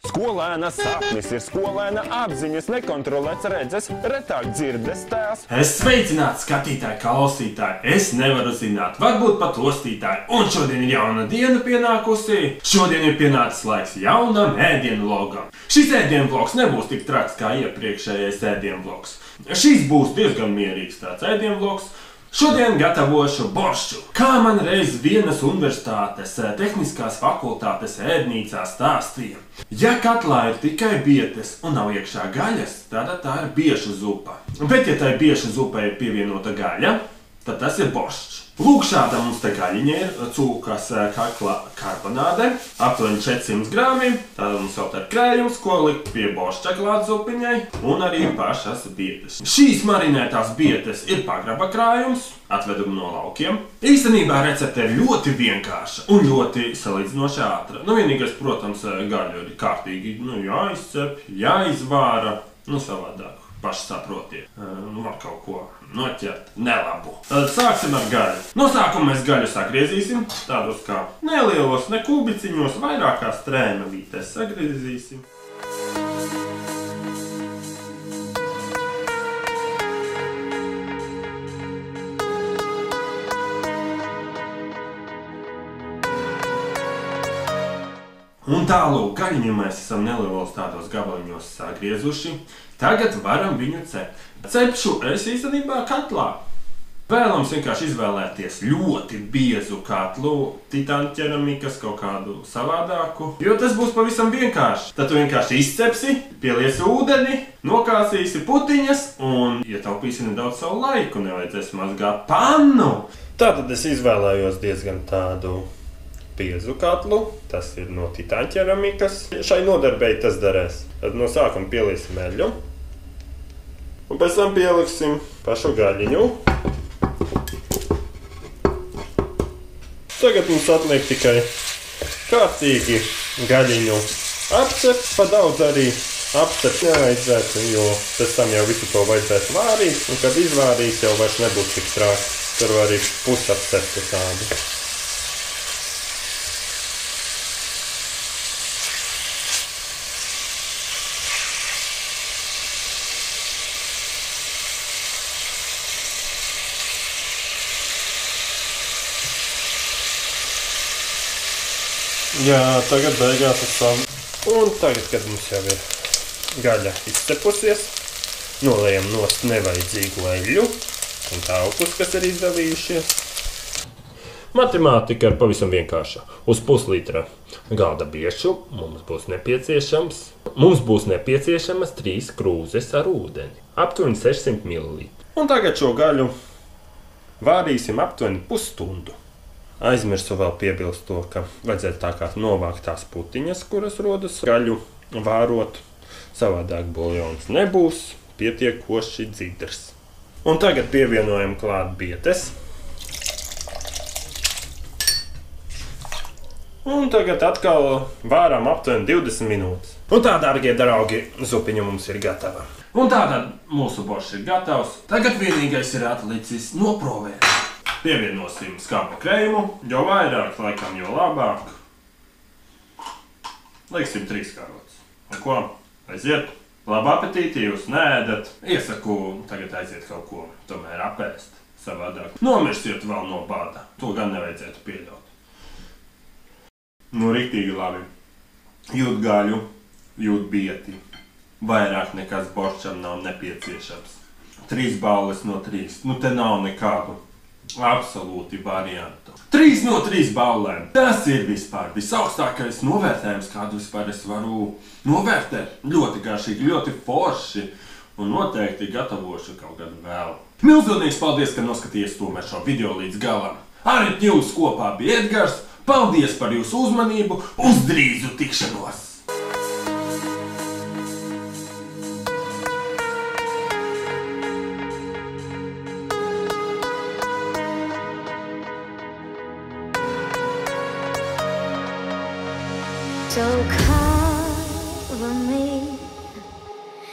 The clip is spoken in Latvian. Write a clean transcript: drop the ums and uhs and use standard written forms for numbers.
Skolēna sapnis ir skolēna apziņas, nekontrolēts redzes, retāk dzirdes tēls. Es sveicināts skatītāji, klausītāji, es nevaru zināt, varbūt pat ostītāji. Un šodien ir jauna diena pienākusi. Šodien ir pienācis laiks jaunam ēdienu vlogam. Šis ēdienu vlogs nebūs tik traks kā iepriekšējais ēdienu vlogs. Šis būs diezgan mierīgs tāds ēdienu vlogs. Šodien gatavošu boršu. Kā man reiz vienas universitātes tehniskās fakultātes ēdnīcā stāstīja. Ja katlā ir tikai bietes un nav iekšā gaļas, tad tā ir biešu zupa. Bet ja tai biešu zupai ir pievienota gaļa, tad tas ir boršs. Lūk, šāda mums te gaļiņa ir, cūkas kakla karbonāde, aptuveni 400 grāmi. Tāda mums vēl ir krējums, ko likt pie boršča klāt zupiņai, un arī pašas bietes. Šīs marinētās bietes ir pagraba krājums, atvedumi no laukiem. Īstenībā recepte ir ļoti vienkārša un ļoti salīdzinoši ātra. Vienīgais, protams, gaļu ir kārtīgi jāizcep, jāizvāra, savādāk. Paši saprotiet, var kaut ko noķert nelabu. Tad sāksim ar gaļu. No sākuma mēs gaļu sagriezīsim, tādos kā nelielos, ne kubiciņos, vairākās trēmelītēs sagriezīsim. Un tālūk, gaļiņu mēs esam nelielos tādos gabaliņos sagriezuši. Tagad varam viņu cept. Cepšu es īstenībā katlā. Vēlams vienkārši izvēlēties ļoti biezu katlu, titāna ķeramikas, kaut kādu savādāku. Jo tas būs pavisam vienkārši. Tad tu vienkārši izcepsi, pieliesi ūdeni, nokāsīsi putiņas un ietaupīsi nedaudz savu laiku, nevajadzēs mazgāt pannu. Tātad es izvēlējos diezgan tādu biezu katlu, tas ir no titāna ķeramikas. Šai nodarbei tas derēs. Tad no sākuma pieliesim eļļu. Un pēc tam pieliksim pašu gaļiņu. Tagad mums atliek tikai kārtīgi gaļiņu apcept. Pa daudz arī apcept nevajadzētu, jo pēc tam jau visu to vajadzētu vārīt. Un kad izvārīs, jau vairs nebūs tik trāks. Tur var arī pusapceptu tādu. Jā, tagad beigās esam. Un tagad, kad mums jau ir gaļa izcepusies, noliejam nost nevajadzīgu eļļu un taukus, kas ir izdalījušies. Matemātika ir pavisam vienkārša. Uz puslitra galda biešu mums būs nepieciešamas 3 krūzes ar ūdeni. Aptuveni 600 ml. Un tagad šo gaļu vārīsim aptuveni pusstundu. Aizmirsu vēl piebilst to, ka vajadzētu tā kā novākt tās putiņas, kuras rodas gaļu vārot. Savādāk buljons nebūs pietiekoši dzidrs. Un tagad pievienojam klāt bietes. Un tagad atkal vāram aptuveni 20 minūtes. Un tā, dārgie draugi, zupiņa mums ir gatava. Un tātad mūsu boršs ir gatavs. Tagad vienīgais ir atlicis noprovēt. Pievienosim skāba krējumu, jo vairāk, laikam, jo labāk. Liksim 3 karotes. Un ko? Aiziet. Labu apetīti, jūs neēdat. Iesaku tagad aiziet kaut ko tomēr apēst savādāk. Nomirsiet vēl no bada. To gan nevajadzētu pieļaut. Riktīgi labi. Jūt gaļu, jūt bieti. Vairāk nekas boršam nav nepieciešams. 3 balles no 3. Te nav nekādu absolūti variantu. 3 no 3 ballēm. Tas ir vispār visaugstākais novērtējums, kādu vispār es varu novērtēt. Ļoti garšīgi, ļoti forši. Un noteikti gatavošu kaut gadu vēl. Milzīgs paldies, ka noskatījies tomēr šo video līdz galam. Ar jums kopā bija Edgars. Paldies par jūsu uzmanību. Uz drīzu tikšanos! So